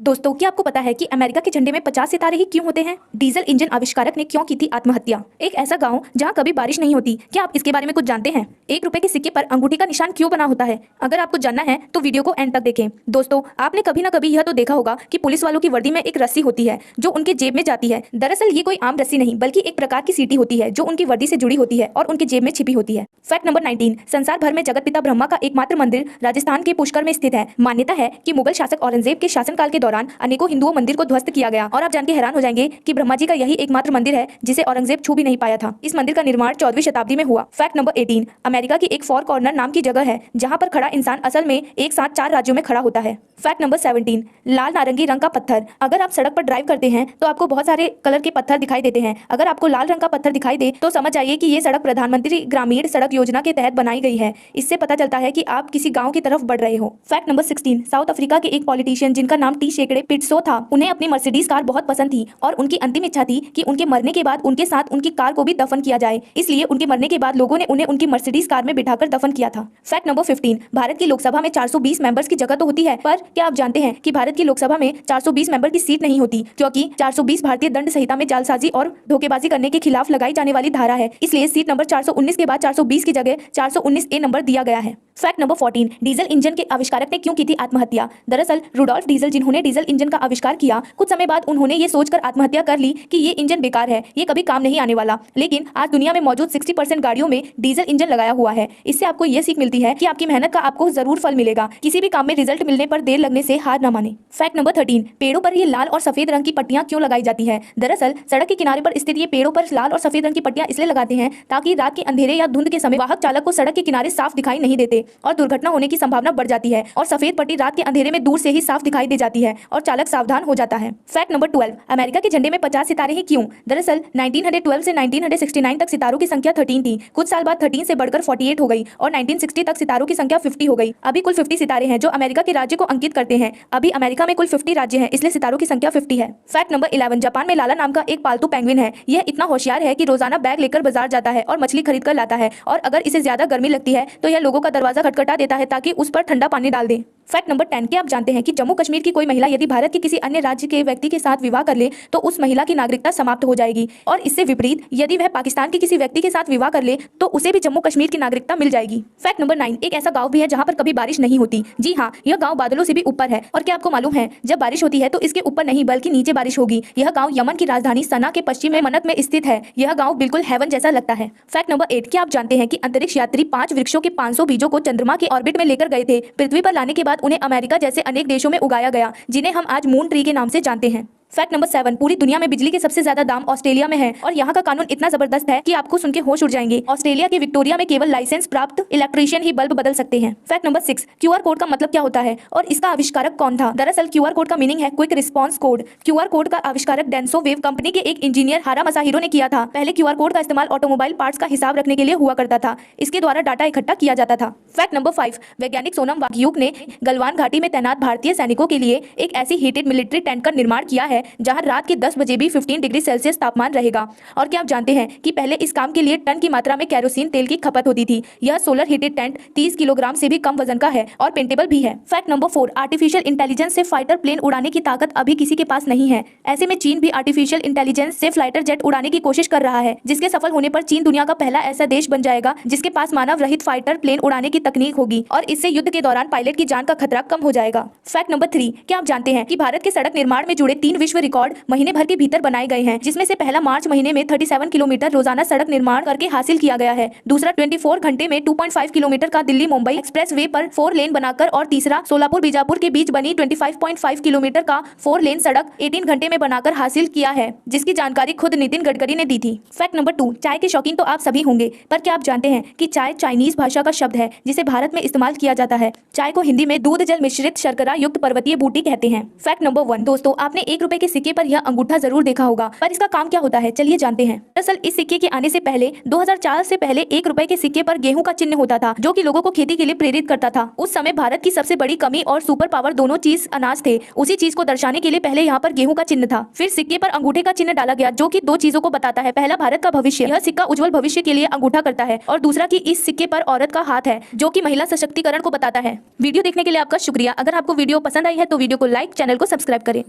दोस्तों, क्या आपको पता है कि अमेरिका के झंडे में 50 सितारे ही क्यों होते हैं? डीजल इंजन आविष्कारक ने क्यों की थी आत्महत्या? एक ऐसा गांव जहां कभी बारिश नहीं होती, क्या आप इसके बारे में कुछ जानते हैं? 1 रुपए के सिक्के पर अंगूठी का निशान क्यों बना होता है? अगर आपको जानना है तो वीडियो को एंड तक देखें। दोस्तों, आपने कभी ना कभी यह तो देखा होगा कि पुलिस वालों की वर्दी में एक रस्सी होती है जो उनके जेब में जाती है। दरअसल ये कोई आम रस्सी नहीं बल्कि एक प्रकार की सीटी होती है जो उनकी वर्दी से जुड़ी होती है और उनके जेब में छिपी होती है। फैक्ट नंबर 19, संसार भर में जगत पिता ब्रह्मा का एकमात्र मंदिर राजस्थान के पुष्कर में स्थित है। मान्यता है कि मुगल शासक औरंगजेब के शासनकाल के दौरान अनेकों हिंदुओं मंदिर को ध्वस्त किया गया और आप जान के हैरान हो जाएंगे कि ब्रह्मा जी का यही एकमात्र मंदिर है जिसे औरंगजेब छू भी नहीं पाया था। इस मंदिर का निर्माण 14वीं शताब्दी में हुआ। फैक्ट नंबर 18, अमेरिका की एक फोर कॉर्नर नाम की जगह है जहां पर खड़ा इंसान असल में एक साथ 4 राज्यों में खड़ा होता है। फैक्ट नंबर 17, लाल नारंगी रंग का पत्थर। अगर आप सड़क पर ड्राइव करते हैं तो आपको बहुत सारे कलर के पत्थर दिखाई देते हैं। अगर आपको लाल रंग का पत्थर दिखाई दे तो समझ जाइए कि ये सड़क प्रधानमंत्री ग्रामीण सड़क योजना के तहत बनाई गई है। इससे पता चलता है कि आप किसी गांव की तरफ बढ़ रहे हो। फैक्ट नंबर 16, साउथ अफ्रीका के एक पॉलिटिशियन जिनका नाम टी शेकड़े पिटसो था, उन्हें अपनी मर्सिडीज कार बहुत पसंद थी और उनकी अंतिम इच्छा थी कि उनके मरने के बाद उनके साथ उनकी कार को भी दफन किया जाए। इसलिए उनके मरने के बाद लोगों ने उन्हें उनकी मर्सिडीज कार में बिठाकर दफन किया था। फैक्ट नंबर 15, भारत की लोकसभा में 420 मेंबर्स की जगह तो होती है, पर क्या आप जानते हैं कि भारत की लोकसभा में 420 मेंबर की सीट नहीं होती, क्योंकि 420 भारतीय दंड संहिता में जालसाजी और धोखेबाजी करने के खिलाफ लगाई जाने वाली धारा है। इसलिए सीट नंबर 419 के बाद 420 की जगह 419 ए नंबर दिया गया है। फैक्ट नंबर 14, डीजल इंजन के आविष्कारक ने क्यों की थी आत्महत्या? दरअसल रुडोल्फ डीजल जिन्होंने डीजल इंजन का आविष्कार किया, कुछ समय बाद उन्होंने ये सोचकर आत्महत्या कर ली कि ये इंजन बेकार है, ये कभी काम नहीं आने वाला। लेकिन आज दुनिया में मौजूद 60% गाड़ियों में डीजल इंजन लगाया हुआ है। इससे आपको ये सीख मिलती है कि आपकी मेहनत का आपको जरूर फल मिलेगा। किसी भी काम में रिजल्ट मिलने पर देर लगने से हार न माने। फैक्ट नंबर 13, पेड़ों पर ये लाल और सफेद रंग की पट्टियां क्यों लगाई जाती है? दरअसल सड़क के किनारे पर स्थित ये पेड़ों पर लाल और सफेद रंग की पट्टियां इसलिए लगाते हैं ताकि रात के अंधेरे या धुंध के समय वाहक चालक को सड़क के किनारे साफ दिखाई नहीं देते और दुर्घटना होने की संभावना बढ़ जाती है, और सफेद पट्टी रात के अंधेरे में दूर से ही साफ दिखाई दे जाती है और चालक सावधान हो जाता है। फैक्ट नंबर 12, अमेरिका के झंडे में 50 सितारे ही क्यों? दरअसल 1912 से 1969 तक सितारों की संख्या 13 थी। कुछ साल बाद 13 से बढ़कर 48 हो गई और 1960 तक सितारों की संख्या 50 हो गई। अभी कुल 50 सितारे हैं जो अमेरिका के राज्य को अंकित करते हैं। अभी अमेरिका में कुल 50 राज्य हैं, इसलिए सितारों की संख्या 50 है। फैक्ट नंबर 11, जापान में लाला नाम का एक पालतू पेंगुइन है। यह इतना होशियार है कि रोजाना बैग लेकर बाजार जाता है और मछली खरीद कर लाता है, और अगर इसे ज्यादा गर्मी लगती है तो यह लोगों का दरवाजा खटखटा देता है ताकि उस पर ठंडा पानी डाल दे। फैक्ट नंबर 10, क्या आप जानते हैं कि जम्मू कश्मीर की कोई महिला यदि भारत के किसी अन्य राज्य के व्यक्ति के साथ विवाह कर ले तो उस महिला की नागरिकता समाप्त हो जाएगी, और इससे विपरीत यदि वह पाकिस्तान के किसी व्यक्ति के साथ विवाह कर ले तो उसे भी जम्मू कश्मीर की नागरिकता मिल जाएगी। फैक्ट नंबर 9, एक ऐसा गांव भी है जहां पर कभी बारिश नहीं होती। जी हाँ, यह गांव बादलों से भी ऊपर है, और क्या आपको मालूम है जब बारिश होती है तो इसके ऊपर नहीं बल्कि नीचे बारिश होगी। यह गाँव यमन की राजधानी सना के पश्चिम में मनत में स्थित है। यह गाँव बिल्कुल हेवन जैसा लगता है। फैक्ट नंबर 8, क्या आप जानते हैं कि अंतरिक्ष यात्री 5 वृक्षों के 500 बीजों को चंद्रमा के ऑर्बिट में लेकर गए थे। पृथ्वी पर लाने के बाद उन्हें अमेरिका जैसे अनेक देशों में उगाया गया, जिन्हें हम आज मून ट्री के नाम से जानते हैं। फैक्ट नंबर 7, पूरी दुनिया में बिजली के सबसे ज्यादा दाम ऑस्ट्रेलिया में है, और यहाँ का कानून इतना जबरदस्त है कि आपको सुन के होश उड़ जाएंगे। ऑस्ट्रेलिया के विक्टोरिया में केवल लाइसेंस प्राप्त इलेक्ट्रीशियन ही बल्ब बदल सकते हैं। फैक्ट नंबर 6, क्यूआर कोड का मतलब क्या होता है और इसका आविष्कारक कौन था? दरअसल क्यूआर कोड का मीनिंग है quick response code. QR code का आविष्कारक डेंसो वेव कंपनी के एक इंजीनियर हारा मसाहिरो ने किया था। पहले क्यूआर कोड का इस्तेमाल ऑटोमोबाइल पार्ट्स का हिसाब रखने के लिए हुआ करता था। इसके द्वारा डाटा इकट्ठा किया जाता था। फैक्ट नंबर 5, वैज्ञानिक सोनम वांगचुक ने गलवान घाटी में तैनात भारतीय सैनिकों के लिए एक ऐसी हीटेड मिलिट्री टेंट का निर्माण किया है जहां रात के 10 बजे भी 15 डिग्री सेल्सियस तापमान रहेगा। और क्या आप जानते हैं कि पहले इस काम के लिए टन की मात्रा में केरोसिन तेल की खपत होती थी। यह सोलर हीटेड टेंट 30 किलोग्राम से भी कम वजन का है और पेंटेबल भी है। फैक्ट नंबर 4, आर्टिफिशियल इंटेलिजेंस से फाइटर प्लेन उड़ाने की ताकत अभी किसी के पास नहीं है। ऐसे में चीन भी आर्टिफिशियल इंटेलिजेंस से फाइटर जेट उड़ाने की कोशिश कर रहा है, जिसके सफल होने पर चीन दुनिया का पहला ऐसा देश बन जाएगा जिसके पास मानव रहित फाइटर प्लेन उड़ाने की तकनीक होगी, और इससे युद्ध के दौरान पायलट की जान का खतरा कम हो जाएगा। फैक्ट नंबर 3, क्या आप जानते हैं कि भारत के सड़क निर्माण में जुड़े 3 विश्व रिकॉर्ड महीने भर के भीतर बनाए गए हैं, जिसमें से पहला मार्च महीने में 37 किलोमीटर रोजाना सड़क निर्माण करके हासिल किया गया है। दूसरा 24 घंटे में 2.5 किलोमीटर का दिल्ली मुंबई एक्सप्रेस वे पर 4 लेन बनाकर, और तीसरा सोलापुर बीजापुर के बीच बनी 25.5 किलोमीटर का 4 लेन सड़क 18 घंटे में बनाकर हासिल किया है, जिसकी जानकारी खुद नितिन गडकरी ने दी थी। फैक्ट नंबर 2, चाय के शौकीन तो आप सभी होंगे, पर क्या आप जानते हैं कि चाय चाइनीज भाषा का शब्द है जिसे भारत में इस्तेमाल किया जाता है। चाय को हिंदी में दूध जल मिश्रित शर्करा युक्त पर्वतीय बूटी कहते हैं। फैक्ट नंबर 1, दोस्तों आपने 1 रुपए के सिक्के पर यह अंगूठा जरूर देखा होगा, पर इसका काम क्या होता है चलिए जानते हैं। दरअसल इस सिक्के के आने से पहले 2004 से पहले 1 रुपए के सिक्के पर गेहूं का चिन्ह होता था, जो कि लोगों को खेती के लिए प्रेरित करता था। उस समय भारत की सबसे बड़ी कमी और सुपर पावर दोनों चीज अनाज थे। उसी चीज को दर्शाने के लिए पहले यहाँ पर गेहूं का चिन्ह था, फिर सिक्के पर अंगूठे का चिन्ह डाला गया, जो कि 2 चीजों को बताता है। पहला, भारत का भविष्य, यह सिक्का उज्जवल भविष्य के लिए अंगूठा करता है, और दूसरा कि इस सिक्के पर औरत का हाथ है, जो कि महिला सशक्तिकरण को बताता है। वीडियो देखने के लिए आपका शुक्रिया। अगर आपको वीडियो पसंद आई है तो वीडियो को लाइक, चैनल को सब्सक्राइब करें।